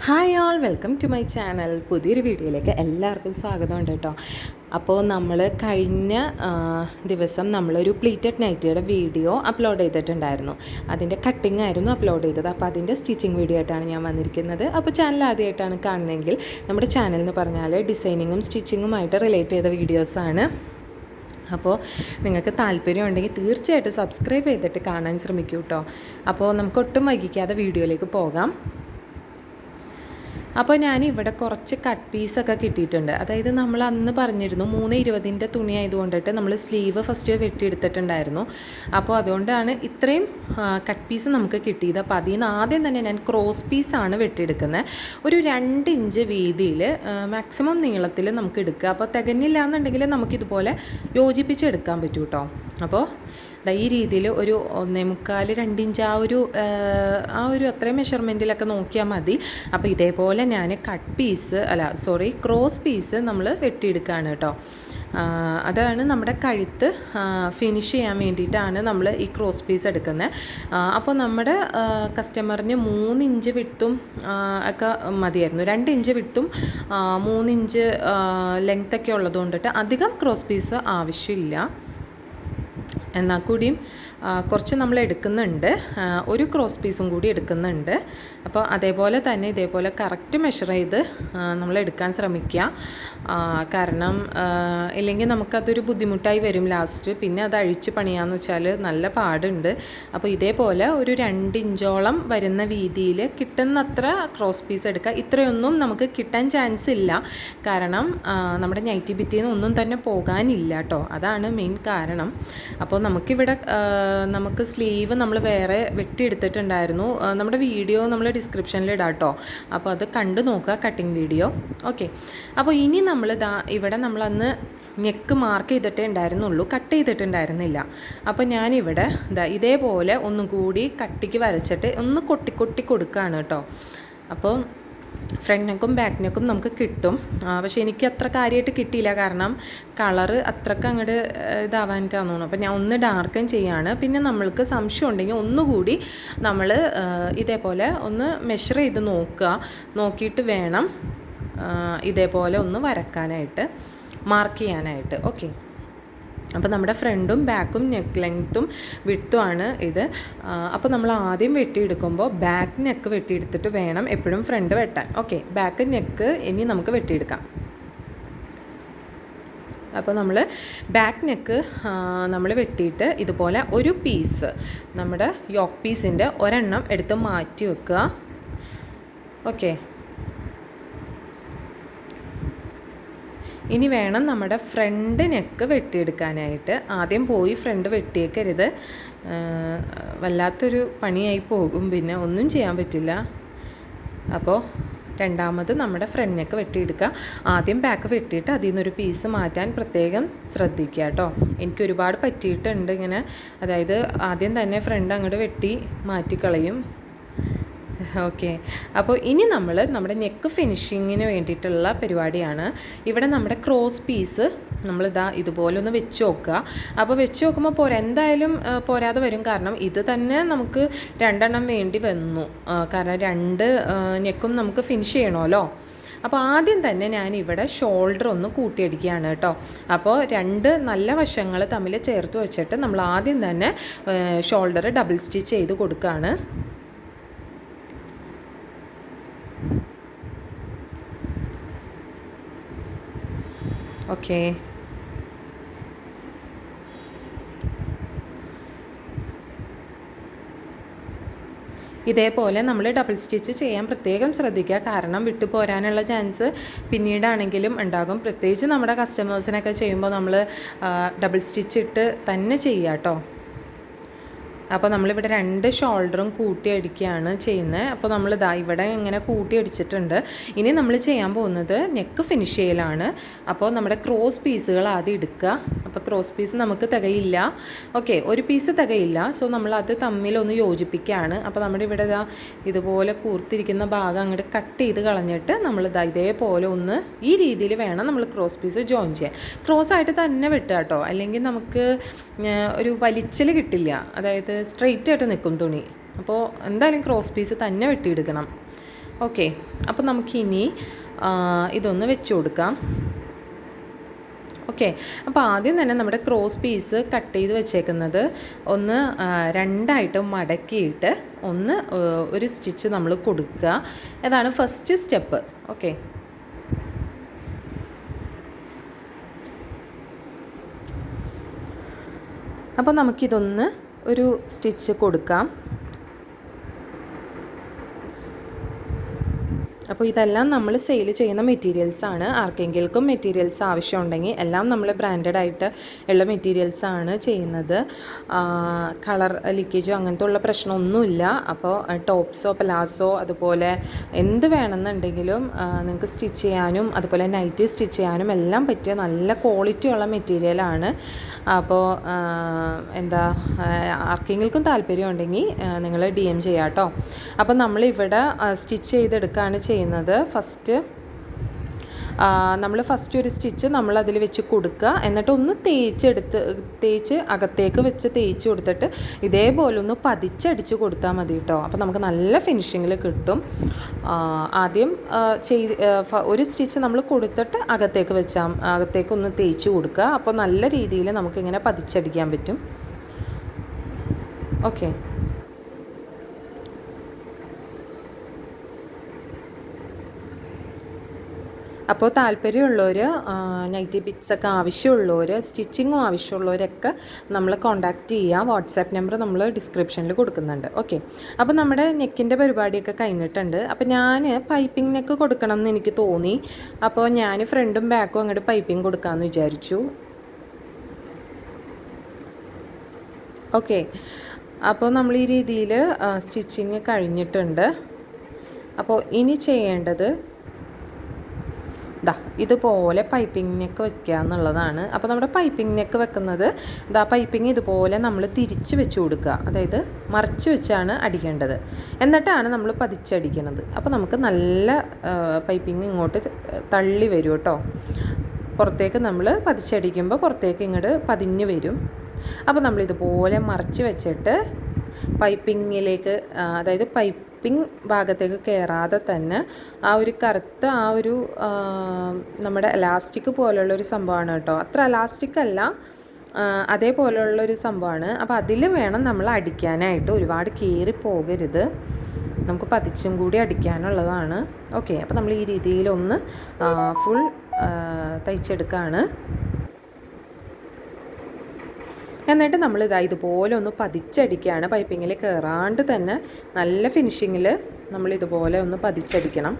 Hi all, welcome to my channel. പുതിയൊരു വീഡിയോയിലേക്ക് എല്ലാവർക്കും സ്വാഗതമുണ്ട് കേട്ടോ. അപ്പോൾ നമ്മൾ കഴിഞ്ഞ ദിവസം നമ്മളൊരു പ്ലീറ്റഡ് നൈറ്റിയുടെ വീഡിയോ അപ്ലോഡ് ചെയ്തിട്ടുണ്ടായിരുന്നു. അതിൻ്റെ കട്ടിങ് ആയിരുന്നു അപ്ലോഡ് ചെയ്തത്. അപ്പോൾ അതിൻ്റെ സ്റ്റിച്ചിങ് വീഡിയോ ആയിട്ടാണ് ഞാൻ വന്നിരിക്കുന്നത്. അപ്പോൾ ചാനൽ ആദ്യമായിട്ടാണ് കാണുന്നതെങ്കിൽ നമ്മുടെ ചാനൽ എന്ന് പറഞ്ഞാൽ ഡിസൈനിങ്ങും സ്റ്റിച്ചിങ്ങുമായിട്ട് റിലേറ്റ് ചെയ്ത വീഡിയോസാണ്. അപ്പോൾ നിങ്ങൾക്ക് താല്പര്യം ഉണ്ടെങ്കിൽ തീർച്ചയായിട്ടും സബ്സ്ക്രൈബ് ചെയ്തിട്ട് കാണാൻ ശ്രമിക്കൂ കേട്ടോ. അപ്പോൾ നമുക്ക് ഒട്ടും വൈകിക്കാതെ വീഡിയോയിലേക്ക് പോകാം. അപ്പോൾ ഞാനിവിടെ കുറച്ച് കട്ട് പീസൊക്കെ കിട്ടിയിട്ടുണ്ട്. അതായത് നമ്മൾ അന്ന് പറഞ്ഞിരുന്നു 3:20 തുണി ആയതുകൊണ്ടിട്ട് നമ്മൾ സ്ലീവ് ഫസ്റ്റ് വെട്ടിയെടുത്തിട്ടുണ്ടായിരുന്നു. അപ്പോൾ അതുകൊണ്ടാണ് ഇത്രയും കട്ട് പീസ് നമുക്ക് കിട്ടിയത്. അപ്പോൾ അതിൽ നിന്ന് ആദ്യം തന്നെ ഞാൻ ക്രോസ് പീസാണ് വെട്ടിയെടുക്കുന്നത്. ഒരു 2 ഇഞ്ച് വീതിയിൽ മാക്സിമം നീളത്തിൽ നമുക്ക് എടുക്കുക. അപ്പോൾ തികഞ്ഞില്ല എന്നുണ്ടെങ്കിൽ നമുക്കിതുപോലെ യോജിപ്പിച്ചെടുക്കാൻ പറ്റും കേട്ടോ. അപ്പോൾ ഈ രീതിയിൽ ഒരു 1.25-2 ഇഞ്ച് ആ ഒരു അത്രയും മെഷർമെൻറ്റിലൊക്കെ നോക്കിയാൽ മതി. അപ്പോൾ ഇതേപോലെ ഞാൻ ക്രോസ് പീസ് നമ്മൾ വെട്ടിയെടുക്കുകയാണ് കേട്ടോ. അതാണ് നമ്മുടെ കഴുത്ത് ഫിനിഷ് ചെയ്യാൻ വേണ്ടിയിട്ടാണ് നമ്മൾ ഈ ക്രോസ് പീസ് എടുക്കുന്നത്. അപ്പോൾ നമ്മുടെ കസ്റ്റമറിന് 3 ഇഞ്ച് വിട്ടും ഒക്കെ മതിയായിരുന്നു. 2 ഇഞ്ച് വിട്ടും 3 ഇഞ്ച് ലെങ്ത്തൊക്കെ ഉള്ളതുകൊണ്ടിട്ട് അധികം ക്രോസ് പീസ് ആവശ്യമില്ല. എന്നാൽ കൂടിയും കുറച്ച് നമ്മൾ എടുക്കുന്നുണ്ട്, ഒരു ക്രോസ് പീസും കൂടി എടുക്കുന്നുണ്ട്. അപ്പോൾ അതേപോലെ തന്നെ ഇതേപോലെ കറക്റ്റ് മെഷർ ചെയ്ത് നമ്മൾ എടുക്കാൻ ശ്രമിക്കുക. കാരണം ഇല്ലെങ്കിൽ നമുക്കതൊരു ബുദ്ധിമുട്ടായി വരും ലാസ്റ്റ്. പിന്നെ അത് അഴിച്ച് പണിയാന്ന് വെച്ചാൽ നല്ല പാടുണ്ട്. അപ്പോൾ ഇതേപോലെ ഒരു 2 ഇഞ്ചോളം വരുന്ന വീതിയിൽ കിട്ടുന്നത്ര ക്രോസ് പീസ് എടുക്കുക. ഇത്രയൊന്നും നമുക്ക് കിട്ടാൻ ചാൻസ് ഇല്ല, കാരണം നമ്മുടെ നൈറ്റി ബിറ്റിയിൽ നിന്ന് ഒന്നും തന്നെ പോകാനില്ല കേട്ടോ. അതാണ് മെയിൻ കാരണം. അപ്പോൾ നമുക്കിവിടെ നമുക്ക് സ്ലീവ് നമ്മൾ വേറെ വെട്ടിയെടുത്തിട്ടുണ്ടായിരുന്നു. നമ്മുടെ വീഡിയോ നമ്മൾ ഡിസ്ക്രിപ്ഷനിൽ ഇടാം കേട്ടോ. അപ്പോൾ അത് കണ്ടു നോക്കുക, കട്ടിങ് വീഡിയോ. ഓക്കെ, അപ്പോൾ ഇനി നമ്മൾ ഇവിടെ നമ്മളന്ന് നെക്ക് മാർക്ക് ചെയ്തിട്ടേ ഉണ്ടായിരുന്നുള്ളൂ, കട്ട് ചെയ്തിട്ടുണ്ടായിരുന്നില്ല. അപ്പോൾ ഞാനിവിടെ ഇതേപോലെ ഒന്നും കൂടി കട്ടിക്ക് വരച്ചിട്ട് ഒന്ന് കൊട്ടി കൊടുക്കുകയാണ് കേട്ടോ. അപ്പോൾ ഫ്രണ്ട് നെക്കും ബാക്ക് നെക്കും നമുക്ക് കിട്ടും. പക്ഷേ എനിക്ക് അത്ര കാര്യമായിട്ട് കിട്ടിയില്ല, കാരണം കളറ് അത്രക്ക് അങ്ങോട്ട് ഇതാവാനായിട്ടാന്ന് തോന്നുന്നു. അപ്പോൾ ഞാൻ ഒന്ന് ഡാർക്കൻ ചെയ്യാണ്. പിന്നെ നമ്മൾക്ക് സംശയം ഉണ്ടെങ്കിൽ ഒന്നുകൂടി നമ്മൾ ഇതേപോലെ ഒന്ന് മെഷർ ചെയ്ത് നോക്കിയിട്ട് വേണം ഇതേപോലെ ഒന്ന് വരക്കാനായിട്ട്, മാർക്ക് ചെയ്യാനായിട്ട്. ഓക്കെ, അപ്പോൾ നമ്മുടെ ഫ്രണ്ടും ബാക്കും നെക്ക് ലെങ്ത്തും വിട്ടുമാണ് ഇത്. അപ്പോൾ നമ്മൾ ആദ്യം വെട്ടിയെടുക്കുമ്പോൾ ബാക്ക് നെക്ക് വെട്ടിയെടുത്തിട്ട് വേണം എപ്പോഴും ഫ്രണ്ട് വെട്ടാൻ. ഓക്കെ, ബാക്ക് നെക്ക് ഇനി നമുക്ക് വെട്ടിയെടുക്കാം. അപ്പോൾ നമ്മൾ ബാക്ക് നെക്ക് നമ്മൾ വെട്ടിയിട്ട് ഇതുപോലെ ഒരു പീസ് നമ്മുടെ യോക്ക് പീസിൻ്റെ ഒരെണ്ണം എടുത്ത് മാറ്റി വെക്കുക. ഓക്കെ, ഇനി വേണം നമ്മുടെ ഫ്രണ്ട് നെക്ക് വെട്ടിയെടുക്കാനായിട്ട്. ആദ്യം പോയി ഫ്രണ്ട് വെട്ടിയേക്കരുത്, വല്ലാത്തൊരു പണിയായി പോകും, പിന്നെ ഒന്നും ചെയ്യാൻ പറ്റില്ല. അപ്പോൾ രണ്ടാമത് നമ്മുടെ ഫ്രണ്ട് നെക്ക് വെട്ടിയെടുക്കുക. ആദ്യം ബാക്ക് വെട്ടിയിട്ട് അതിൽ നിന്നൊരു പീസ് മാറ്റാൻ പ്രത്യേകം ശ്രദ്ധിക്കുക കേട്ടോ. എനിക്ക് ഒരുപാട് പറ്റിയിട്ടുണ്ട് ഇങ്ങനെ, അതായത് ആദ്യം തന്നെ ഫ്രണ്ട് അങ്ങോട്ട് വെട്ടി മാറ്റിക്കളയും. ഓക്കെ, അപ്പോൾ ഇനി നമ്മുടെ നെക്ക് ഫിനിഷിങ്ങിന് വേണ്ടിയിട്ടുള്ള പരിപാടിയാണ്. ഇവിടെ നമ്മുടെ ക്രോസ് പീസ് ഇതുപോലെ ഒന്ന് വെച്ച് നോക്കുക. അപ്പോൾ വെച്ച് നോക്കുമ്പോൾ എന്തായാലും പോരാതെ വരും, കാരണം ഇത് തന്നെ നമുക്ക് 2 എണ്ണം വേണ്ടി വന്നു, കാരണം 2 നെക്കും നമുക്ക് ഫിനിഷ് ചെയ്യണമല്ലോ. അപ്പോൾ ആദ്യം തന്നെ ഞാനിവിടെ ഷോൾഡർ ഒന്ന് കൂട്ടിയടിക്കുകയാണ് കേട്ടോ. അപ്പോൾ 2 നല്ല വശങ്ങൾ തമ്മിൽ ചേർത്ത് വെച്ചിട്ട് നമ്മൾ ആദ്യം തന്നെ ഷോൾഡർ ഡബിൾ സ്റ്റിച്ച് ചെയ്ത് കൊടുക്കുകയാണ്. ഓക്കെ, ഇതേപോലെ നമ്മൾ ഡബിൾ സ്റ്റിച്ച് ചെയ്യാൻ പ്രത്യേകം ശ്രദ്ധിക്കുക, കാരണം വിട്ടു പോരാനുള്ള ചാൻസ് പിന്നീടാണെങ്കിലും ഉണ്ടാകും. പ്രത്യേകിച്ച് നമ്മുടെ കസ്റ്റമേഴ്സിനൊക്കെ ചെയ്യുമ്പോൾ നമ്മൾ ഡബിൾ സ്റ്റിച്ച് ഇട്ട് തന്നെ ചെയ്യുക കേട്ടോ. അപ്പോൾ നമ്മളിവിടെ 2 ഷോൾഡറും കൂട്ടി അടിക്കുകയാണ് ചെയ്യുന്നത്. അപ്പോൾ നമ്മൾ ഇവിടെ ഇങ്ങനെ കൂട്ടി അടിച്ചിട്ടുണ്ട്. ഇനി നമ്മൾ ചെയ്യാൻ പോകുന്നത് നെക്ക് ഫിനിഷ് ചെയ്യലാണ്. അപ്പോൾ നമ്മുടെ ക്രോസ് പീസുകൾ ആദ്യം എടുക്കുക. അപ്പോൾ ക്രോസ് പീസ് നമുക്ക് തികയില്ല. ഓക്കെ, ഒരു പീസ് തികയില്ല, സോ നമ്മളത് തമ്മിലൊന്ന് യോജിപ്പിക്കുകയാണ്. അപ്പോൾ നമ്മുടെ ഇവിടെ ഇതുപോലെ കൂർത്തിരിക്കുന്ന ഭാഗം അങ്ങോട്ട് കട്ട് ചെയ്ത് കളഞ്ഞിട്ട് നമ്മൾ ഇതേപോലെ ഒന്ന് ഈ രീതിയിൽ വേണം നമ്മൾ ക്രോസ് പീസ് ജോയിൻ ചെയ്യാൻ. ക്രോസ് ആയിട്ട് തന്നെ വെട്ടുക കേട്ടോ, അല്ലെങ്കിൽ നമുക്ക് ഒരു വലിച്ചൽ കിട്ടില്ല, അതായത് സ്ട്രെയിറ്റ് ആയിട്ട് നിൽക്കും തുണി. അപ്പോൾ എന്തായാലും ക്രോസ് പീസ് തന്നെ വെട്ടിയെടുക്കണം. ഓക്കെ, അപ്പോൾ നമുക്കിനി ഇതൊന്ന് വെച്ച് കൊടുക്കാം. ഓക്കെ, അപ്പോൾ ആദ്യം തന്നെ നമ്മുടെ ക്രോസ് പീസ് കട്ട് ചെയ്ത് വെച്ചേക്കുന്നത് ഒന്ന് രണ്ടായിട്ട് മടക്കിയിട്ട് ഒരു സ്റ്റിച്ച് നമ്മൾ കൊടുക്കുക. അതാണ് ഫസ്റ്റ് സ്റ്റെപ്പ്. ഓക്കെ, അപ്പോൾ നമുക്കിതൊന്ന് ഒരു സ്റ്റിച്ച് കൊടുക്കാം. അപ്പോൾ ഇതെല്ലാം നമ്മൾ സെയിൽ ചെയ്യുന്ന മെറ്റീരിയൽസാണ്. ആർക്കെങ്കിലും മെറ്റീരിയൽസ് ആവശ്യമുണ്ടെങ്കിൽ എല്ലാം നമ്മൾ ബ്രാൻഡഡ് ആയിട്ട് ഉള്ള മെറ്റീരിയൽസാണ് ചെയ്യുന്നത്. കളർ ലീക്കേജോ അങ്ങനത്തെ ഉള്ള പ്രശ്നമൊന്നുമില്ല. അപ്പോൾ ടോപ്സോ പലാസോ അതുപോലെ എന്ത് വേണമെന്നുണ്ടെങ്കിലും നിങ്ങൾക്ക് സ്റ്റിച്ച് ചെയ്യാനും അതുപോലെ നൈറ്റി സ്റ്റിച്ച് ചെയ്യാനും എല്ലാം പറ്റിയ നല്ല ക്വാളിറ്റി ഉള്ള മെറ്റീരിയലാണ്. അപ്പോൾ ആർക്കെങ്കിലും താല്പര്യം ഉണ്ടെങ്കിൽ നിങ്ങൾ DM ചെയ്യാം കേട്ടോ. അപ്പോൾ നമ്മളിവിടെ സ്റ്റിച്ച് ചെയ്തെടുക്കുകയാണ് ചെയ്യുന്നത്. നമ്മൾ ഫസ്റ്റ് ഒരു സ്റ്റിച്ച് നമ്മളതിൽ വെച്ച് കൊടുക്കുക. എന്നിട്ട് ഒന്ന് തേച്ച് അകത്തേക്ക് വെച്ച് തേച്ച് കൊടുത്തിട്ട് ഇതേപോലെ ഒന്ന് പതിച്ചടിച്ച് കൊടുത്താൽ മതി കേട്ടോ. അപ്പോൾ നമുക്ക് നല്ല ഫിനിഷിങ്ങിൽ കിട്ടും. ആദ്യം ഒരു സ്റ്റിച്ച് നമ്മൾ കൊടുത്തിട്ട് അകത്തേക്ക് ഒന്ന് തേച്ച് കൊടുക്കുക. അപ്പോൾ നല്ല രീതിയിൽ നമുക്കിങ്ങനെ പതിച്ചടിക്കാൻ പറ്റും. ഓക്കെ, അപ്പോൾ താല്പര്യമുള്ളവർ നൈറ്റി പിക്സൊക്കെ ആവശ്യമുള്ളവർ സ്റ്റിച്ചിങ്ങും ആവശ്യമുള്ളവരൊക്കെ നമ്മൾ കോൺടാക്റ്റ് ചെയ്യുക. വാട്സാപ്പ് നമ്പർ നമ്മൾ ഡിസ്ക്രിപ്ഷനിൽ കൊടുക്കുന്നുണ്ട്. ഓക്കെ, അപ്പോൾ നമ്മുടെ നെക്കിൻ്റെ പരിപാടിയൊക്കെ കഴിഞ്ഞിട്ടുണ്ട്. അപ്പോൾ ഞാൻ പൈപ്പിംഗ് നെക്ക് കൊടുക്കണം എന്ന് എനിക്ക് തോന്നി. അപ്പോൾ ഞാൻ ഫ്രണ്ടും ബാക്കും അങ്ങോട്ട് പൈപ്പിംഗ് കൊടുക്കാമെന്ന് വിചാരിച്ചു. ഓക്കെ, അപ്പോൾ നമ്മൾ ഈ രീതിയിൽ സ്റ്റിച്ചിങ് കഴിഞ്ഞിട്ടുണ്ട്. അപ്പോൾ ഇനി ചെയ്യേണ്ടത് ഇതുപോലെ പൈപ്പിംഗ് നെക്ക് വയ്ക്കുക എന്നുള്ളതാണ്. അപ്പോൾ നമ്മുടെ പൈപ്പിംഗ് നെക്ക് വെക്കുന്നത് പൈപ്പിംഗ് ഇതുപോലെ നമ്മൾ തിരിച്ച് വെച്ച് കൊടുക്കുക. അതായത് മറിച്ച് വെച്ചാണ് അടിക്കേണ്ടത്. എന്നിട്ടാണ് നമ്മൾ പതിച്ചടിക്കുന്നത്. അപ്പോൾ നമുക്ക് നല്ല പൈപ്പിംഗ് ഇങ്ങോട്ട് തള്ളി വരും കേട്ടോ. പുറത്തേക്ക് നമ്മൾ പതിച്ചടിക്കുമ്പോൾ പുറത്തേക്ക് ഇങ്ങോട്ട് പതിഞ്ഞ് വരും. അപ്പോൾ നമ്മളിതുപോലെ മറിച്ച് വെച്ചിട്ട് പൈപ്പിങ്ങിലേക്ക്, അതായത് പൈപ്പിംഗ് ഭാഗത്തേക്ക് കയറാതെ തന്നെ ഒരു കറുത്ത നമ്മുടെ എലാസ്റ്റിക് പോലുള്ളൊരു സംഭവമാണ് കേട്ടോ. അത്ര എലാസ്റ്റിക് അല്ല, അതേപോലുള്ളൊരു സംഭവമാണ്. അപ്പോൾ അതിൽ വേണം നമ്മൾ അടിക്കാനായിട്ട്. ഒരുപാട് കയറി പോകരുത്, നമുക്ക് പതിച്ചും കൂടി അടിക്കാനുള്ളതാണ്. ഓക്കെ, അപ്പോൾ നമ്മൾ ഈ രീതിയിലൊന്ന് ഫുൾ തയ്ച്ചെടുക്കുകയാണ്. എന്നിട്ട് നമ്മൾ ഇതുപോലെ ഒന്ന് പതിച്ചടിക്കുകയാണ്. പൈപ്പിങ്ങിൽ കയറാണ്ട് തന്നെ നല്ല ഫിനിഷിങ്ങിൽ നമ്മളിതുപോലെ ഒന്ന് പതിച്ചടിക്കണം.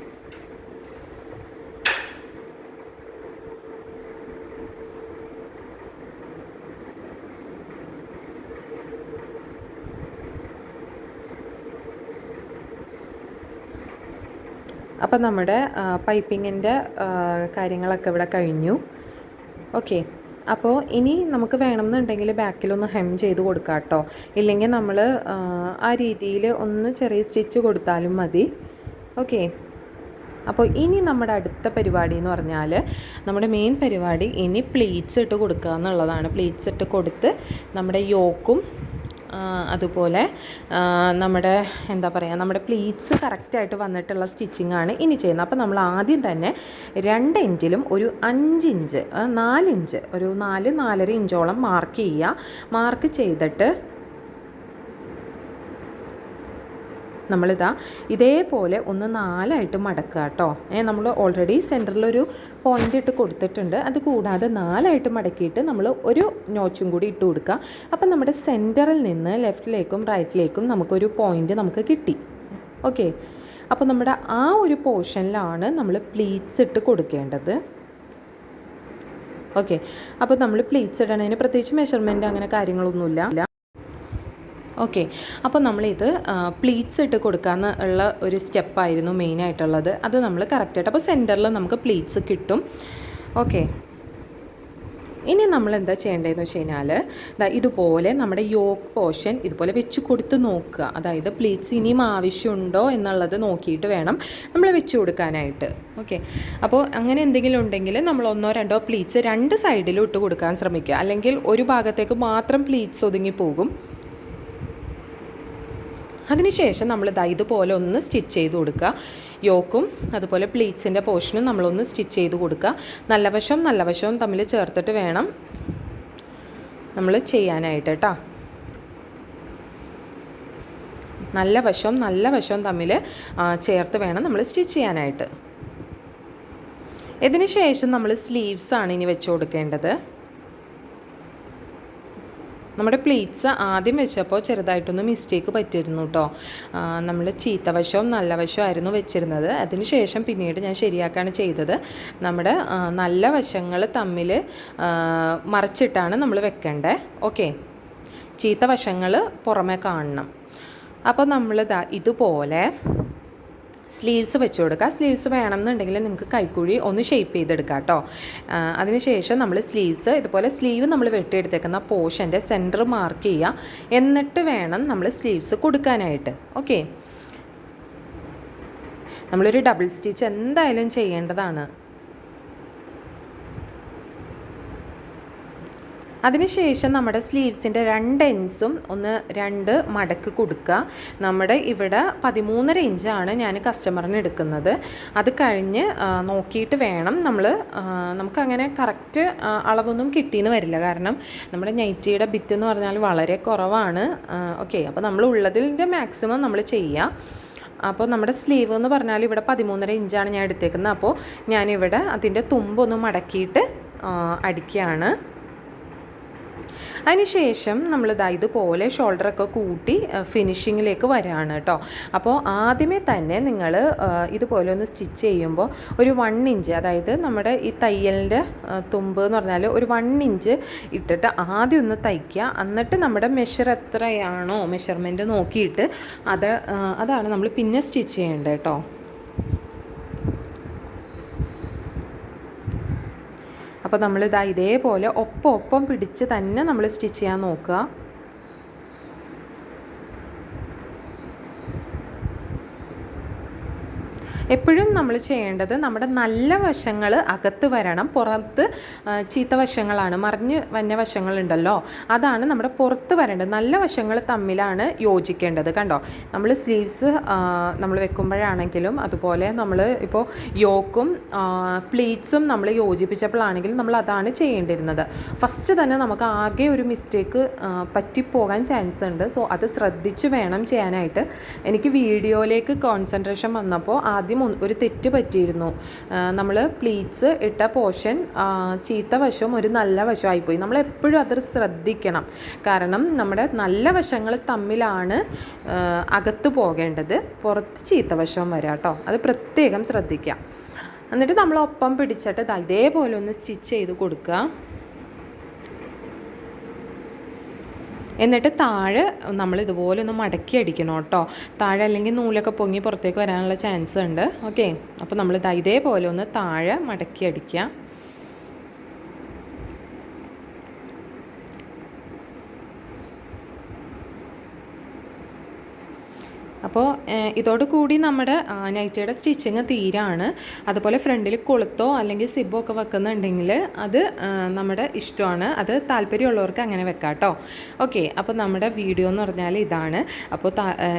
അപ്പം നമ്മുടെ പൈപ്പിങ്ങിൻ്റെ കാര്യങ്ങളൊക്കെ ഇവിടെ കഴിഞ്ഞു. ഓക്കെ, അപ്പോൾ ഇനി നമുക്ക് വേണമെന്നുണ്ടെങ്കിൽ ബാക്കിലൊന്ന് ഹെം ചെയ്ത് കൊടുക്കാം കേട്ടോ. ഇല്ലെങ്കിൽ നമ്മൾ ആ രീതിയിൽ ഒന്ന് ചെറിയ സ്റ്റിച്ച് കൊടുത്താലും മതി. ഓക്കെ, അപ്പോൾ ഇനി നമ്മുടെ അടുത്ത പരിപാടി എന്ന് പറഞ്ഞാൽ നമ്മുടെ മെയിൻ പരിപാടി ഇനി പ്ലീറ്റ്സ് ഇട്ട് കൊടുക്കുക എന്നുള്ളതാണ്. പ്ലീറ്റ്സ് ഇട്ട് കൊടുത്ത് നമ്മുടെ യോക്കും അതുപോലെ നമ്മുടെ നമ്മുടെ പ്ലീറ്റ്സ് കറക്റ്റായിട്ട് വന്നിട്ടുള്ള സ്റ്റിച്ചിങ്ങാണ് ഇനി ചെയ്യുന്നത്. അപ്പോൾ നമ്മൾ ആദ്യം തന്നെ 2 ഇഞ്ചിലും ഒരു 5 ഇഞ്ച് 4 ഇഞ്ച് ഒരു 4-4.5 ഇഞ്ചോളം മാർക്ക് ചെയ്യുക. മാർക്ക് ചെയ്തിട്ട് ഇതേപോലെ ഒന്ന് 4ആയിട്ട് മടക്കുക കേട്ടോ. നമ്മൾ ഓൾറെഡി സെൻറ്ററിലൊരു പോയിൻ്റ് ഇട്ട് കൊടുത്തിട്ടുണ്ട്. അത് കൂടാതെ 4ആയിട്ട് മടക്കിയിട്ട് നമ്മൾ ഒരു നോച്ചും കൂടി ഇട്ട് കൊടുക്കുക. അപ്പം നമ്മുടെ സെൻറ്ററിൽ നിന്ന് ലെഫ്റ്റിലേക്കും റൈറ്റിലേക്കും നമുക്കൊരു പോയിൻ്റ് നമുക്ക് കിട്ടി. ഓക്കെ, അപ്പോൾ നമ്മുടെ ആ ഒരു പോർഷനിലാണ് നമ്മൾ പ്ലീറ്റ്സ് ഇട്ട് കൊടുക്കേണ്ടത്. ഓക്കെ, അപ്പോൾ നമ്മൾ പ്ലീറ്റ്സ് ഇടണതിന് പ്രത്യേകിച്ച് മെഷർമെൻറ്റ് അങ്ങനെ കാര്യങ്ങളൊന്നുമില്ല. ഓക്കെ, അപ്പോൾ നമ്മളിത് പ്ലീറ്റ്സ് ഇട്ട് കൊടുക്കാമെന്ന് ഉള്ള ഒരു സ്റ്റെപ്പായിരുന്നു മെയിനായിട്ടുള്ളത്. അത് നമ്മൾ കറക്റ്റായിട്ട് അപ്പോൾ സെൻറ്ററിൽ നമുക്ക് പ്ലീറ്റ്സ് കിട്ടും. ഓക്കെ, ഇനി നമ്മൾ എന്താ ചെയ്യേണ്ടതെന്ന് വെച്ച് കഴിഞ്ഞാൽ ഇതുപോലെ നമ്മുടെ യോക്ക് പോർഷൻ ഇതുപോലെ വെച്ച് കൊടുത്ത് നോക്കുക. അതായത് പ്ലീറ്റ്സ് ഇനിയും ആവശ്യമുണ്ടോ എന്നുള്ളത് നോക്കിയിട്ട് വേണം നമ്മൾ വെച്ച് കൊടുക്കാനായിട്ട്. ഓക്കെ, അപ്പോൾ അങ്ങനെ എന്തെങ്കിലും ഉണ്ടെങ്കിൽ നമ്മൾ 1-2 പ്ലീറ്റ്സ് 2 സൈഡിലും ഇട്ട് കൊടുക്കാൻ ശ്രമിക്കുക. അല്ലെങ്കിൽ ഒരു ഭാഗത്തേക്ക് മാത്രം പ്ലീറ്റ്സ് ഒതുങ്ങി പോകും. അതിനുശേഷം നമ്മൾ ഇതുപോലെ ഒന്ന് സ്റ്റിച്ച് ചെയ്ത് കൊടുക്കുക. യോക്കും അതുപോലെ പ്ലീറ്റ്സിൻ്റെ പോർഷനും നമ്മളൊന്ന് സ്റ്റിച്ച് ചെയ്ത് കൊടുക്കുക. നല്ല വശവും തമ്മിൽ ചേർത്തിട്ട് വേണം നമ്മൾ ചെയ്യാനായിട്ട് കേട്ടോ. നല്ല വശവും തമ്മിൽ ചേർത്ത് വേണം നമ്മൾ സ്റ്റിച്ച് ചെയ്യാനായിട്ട്. ഇതിന് ശേഷം നമ്മൾ സ്ലീവ്സാണ് ഇനി വെച്ച് കൊടുക്കേണ്ടത്. നമ്മുടെ പ്ലീറ്റ്സ് ആദ്യം വെച്ചപ്പോൾ ചെറുതായിട്ടൊന്ന് മിസ്റ്റേക്ക് പറ്റിയിരുന്നു കേട്ടോ. നമ്മൾ ചീത്ത വശവും നല്ല വശവും ആയിരുന്നു വെച്ചിരുന്നത്. അതിന് ശേഷം പിന്നീട് ഞാൻ ശരിയാക്കാണ് ചെയ്തത്. നമ്മുടെ നല്ല വശങ്ങൾ തമ്മിൽ മറിച്ചിട്ടാണ് നമ്മൾ വെക്കേണ്ടത്. ഓക്കെ, ചീത്ത വശങ്ങൾ പുറമെ കാണണം. അപ്പോൾ നമ്മൾ ഇതുപോലെ സ്ലീവ്സ് വെച്ച് കൊടുക്കുക. സ്ലീവ്സ് വേണമെന്നുണ്ടെങ്കിൽ നിങ്ങൾക്ക് കൈക്കുഴി ഒന്ന് ഷേപ്പ് ചെയ്തെടുക്കാം കേട്ടോ. അതിനുശേഷം നമ്മൾ സ്ലീവ്സ് ഇതുപോലെ സ്ലീവ് നമ്മൾ വെട്ടിയെടുത്തേക്കുന്ന പോർഷൻ്റെ സെൻറ്റർ മാർക്ക് ചെയ്യുക. എന്നിട്ട് വേണം നമ്മൾ സ്ലീവ്സ് കൊടുക്കാനായിട്ട്. ഓക്കെ, നമ്മളൊരു ഡബിൾ സ്റ്റിച്ച് എന്തായാലും ചെയ്യേണ്ടതാണ്. അതിനുശേഷം നമ്മുടെ സ്ലീവ്സിൻ്റെ 2 എൻഡ്സും ഒന്ന് 2 മടക്ക് കൊടുക്കുക. നമ്മുടെ ഇവിടെ 13.5 ഇഞ്ചാണ് ഞാൻ കസ്റ്റമറിന് എടുക്കുന്നത്. അത് കഴിഞ്ഞ് നോക്കിയിട്ട് വേണം നമുക്കങ്ങനെ കറക്റ്റ് അളവൊന്നും കിട്ടിയെന്ന് വരില്ല. കാരണം നമ്മുടെ നൈറ്റിയുടെ ബിറ്റ് എന്ന് പറഞ്ഞാൽ വളരെ കുറവാണ്. ഓക്കെ, അപ്പോൾ നമ്മൾ ഉള്ളതിൻ്റെ മാക്സിമം നമ്മൾ ചെയ്യുക. അപ്പോൾ നമ്മുടെ സ്ലീവ് എന്ന് പറഞ്ഞാൽ ഇവിടെ 13.5 ഇഞ്ചാണ് ഞാൻ എടുത്തേക്കുന്നത്. അപ്പോൾ ഞാനിവിടെ അതിൻ്റെ തുമ്പൊന്ന് മടക്കിയിട്ട് അടിക്കുകയാണ്. അതിനുശേഷം നമ്മൾ ഇതുപോലെ ഷോൾഡറൊക്കെ കൂട്ടി ഫിനിഷിങ്ങിലേക്ക് വരികയാണ് കേട്ടോ. അപ്പോൾ ആദ്യമേ തന്നെ നിങ്ങൾ ഇതുപോലെ ഒന്ന് സ്റ്റിച്ച് ചെയ്യുമ്പോൾ ഒരു 1 ഇഞ്ച്, അതായത് നമ്മുടെ ഈ തയ്യലിൻ്റെ തുമ്പ് എന്ന് പറഞ്ഞാൽ ഒരു 1 ഇഞ്ച് ഇട്ടിട്ട് ആദ്യം ഒന്ന് തയ്ക്കുക. എന്നിട്ട് നമ്മുടെ എത്രയാണോ മെഷർമെൻറ്റ് നോക്കിയിട്ട് അതാണ് നമ്മൾ പിന്നെ സ്റ്റിച്ച് ചെയ്യേണ്ടത് കേട്ടോ. അപ്പോൾ നമ്മൾ ഇതേപോലെ ഒപ്പം പിടിച്ച് തന്നെ നമ്മൾ സ്റ്റിച്ച് ചെയ്യാൻ നോക്കുക. എപ്പോഴും നമ്മൾ ചെയ്യേണ്ടത് നമ്മുടെ നല്ല വശങ്ങൾ അകത്ത് വരണം, പുറത്ത് ചീത്ത വശങ്ങളാണ്, മറിഞ്ഞ് വന്ന വശങ്ങളുണ്ടല്ലോ, അതാണ് നമ്മുടെ പുറത്ത് വരേണ്ടത്. നല്ല വശങ്ങൾ തമ്മിലാണ് യോജിക്കേണ്ടത്. കണ്ടോ, നമ്മൾ സ്ലീവ്സ് നമ്മൾ വെക്കുമ്പോഴാണെങ്കിലും അതുപോലെ നമ്മൾ ഇപ്പോൾ യോക്കും പ്ലീറ്റ്സും നമ്മൾ യോജിപ്പിച്ചപ്പോഴാണെങ്കിലും നമ്മൾ അതാണ് ചെയ്യേണ്ടിരുന്നത്. ഫസ്റ്റ് തന്നെ നമുക്ക് ആകെ ഒരു മിസ്റ്റേക്ക് പറ്റിപ്പോകാൻ ചാൻസ് ഉണ്ട്. സോ അത് ശ്രദ്ധിച്ച് വേണം ചെയ്യാനായിട്ട്. എനിക്ക് വീഡിയോയിലേക്ക് കോൺസെൻട്രേഷൻ വന്നപ്പോൾ ആദ്യം ഒരു തെറ്റ് പറ്റിയിരുന്നു. നമ്മൾ പ്ലീറ്റ്സ് ഇട്ട പോർഷൻ ചീത്ത വശവും ഒരു നല്ല വശമായിപ്പോയി. നമ്മളെപ്പോഴും അത് ശ്രദ്ധിക്കണം. കാരണം നമ്മുടെ നല്ല വശങ്ങൾ തമ്മിലാണ് അകത്ത് പോകേണ്ടത്, പുറത്ത് ചീത്ത വശവും വരാം കേട്ടോ. അത് പ്രത്യേകം ശ്രദ്ധിക്കുക. എന്നിട്ട് നമ്മൾ ഒപ്പം പിടിച്ചിട്ട് ഇതേപോലെ ഒന്ന് സ്റ്റിച്ച് ചെയ്ത് കൊടുക്കുക. എന്നിട്ട് താഴെ നമ്മൾ ഇതുപോലെ ഒന്ന് മടക്കി അടിക്കണം കേട്ടോ. താഴെ അല്ലെങ്കിൽ നൂലൊക്കെ പൊങ്ങി പുറത്തേക്ക് വരാനുള്ള ചാൻസ് ഉണ്ട്. ഓക്കെ, അപ്പോൾ നമ്മൾ ഇതേപോലെ ഒന്ന് താഴെ മടക്കി അടിക്കുക. അപ്പോൾ ഇതോടുകൂടി നമ്മുടെ നൈറ്റിയുടെ സ്റ്റിച്ചിങ് തീരാണ്. അതുപോലെ ഫ്രണ്ടിൽ കൊളുത്തോ അല്ലെങ്കിൽ സിബോ ഒക്കെ വെക്കുന്നുണ്ടെങ്കിൽ അത് നമ്മുടെ ഇഷ്ടമാണ്. അത് താല്പര്യമുള്ളവർക്ക് അങ്ങനെ വെക്കാം കേട്ടോ. ഓക്കെ, അപ്പോൾ നമ്മുടെ വീഡിയോ എന്ന് പറഞ്ഞാൽ ഇതാണ്. അപ്പോൾ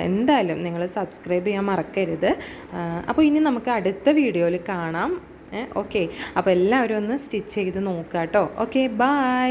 എന്തായാലും നിങ്ങൾ സബ്സ്ക്രൈബ് ചെയ്യാൻ മറക്കരുത്. അപ്പോൾ ഇനി നമുക്ക് അടുത്ത വീഡിയോയിൽ കാണാം. ഓക്കെ, അപ്പോൾ എല്ലാവരും ഒന്ന് സ്റ്റിച്ച് ചെയ്ത് നോക്കാം കേട്ടോ. Okay, by.